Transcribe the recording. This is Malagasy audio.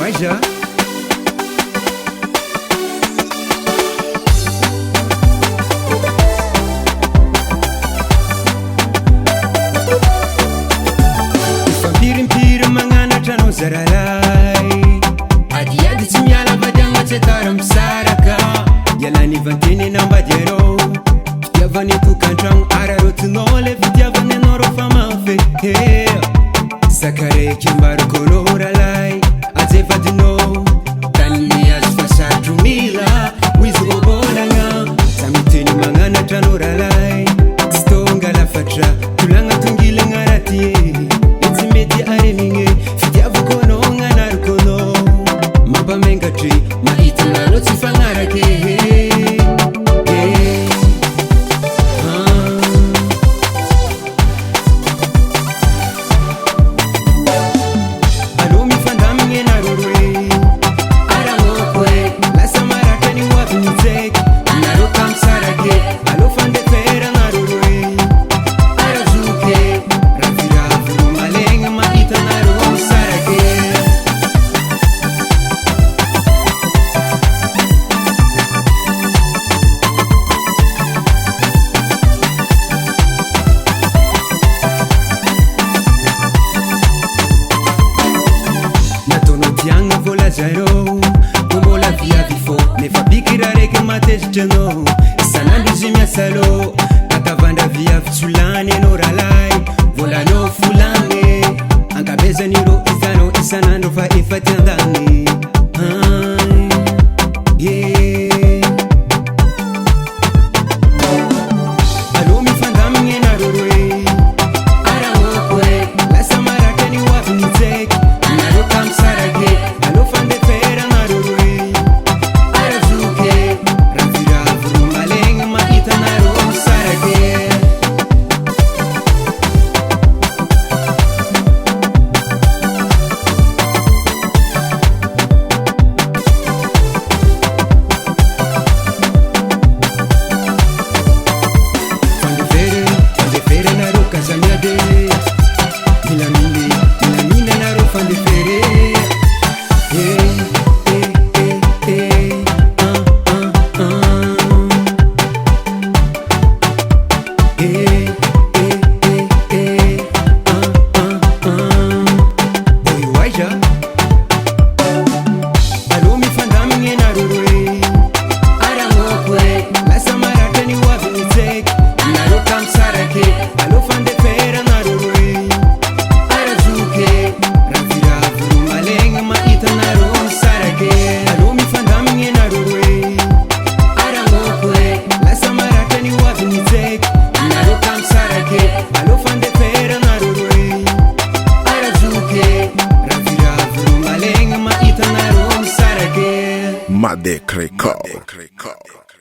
Waja Ifampirimpiry magnanatra anao zaralay adiady tsy miala vadiagna tsy atara misaraka ialany vanteny nambady arô fitiavany tokantragno ararotinao le fitiavany anao rô fa mafy sakareky ambaroko anao ralay ajevadinao tany miazo fa sarotro mila hoizy rôbolagna za miteny magnanatra anao ralay tsy tonga lafatra tolagna tongilagna raty izy mety aremigny fitiavako anao agnanariko anao mampamengatry mahita nareo tsy fagnarake Kombola viavy fô nefa bikira reky matezitra anao isanandro izy miasalô tatavandra viavy tsolany anao ralay volanao folagny ankabezan'irô izanao isanandro fa efa ty andany alô mifandamigny anarô roe aragnoko e lasa maratra ny hoavy mitseky anarô kamsarake alô fandefera anarô roe arazoke raviravoro malegna mahita anarô misarake fandefere anarô kazamiade milamina anarô fandefere alô mifandamigny anarô roe aragnoko e lasa maratra ny hoavy mitseky anarô kamsarake alô fandefera anarô roe arazoke raviravoro malegna mahita anarô misarake alô mifandamigny anarô roe aragnoko e lasa maratra ny hoavy mitseky anarô kamsarake alô fandefera anarô roe arazoke raviravoro malegna mahita anarô misarake Madek Record.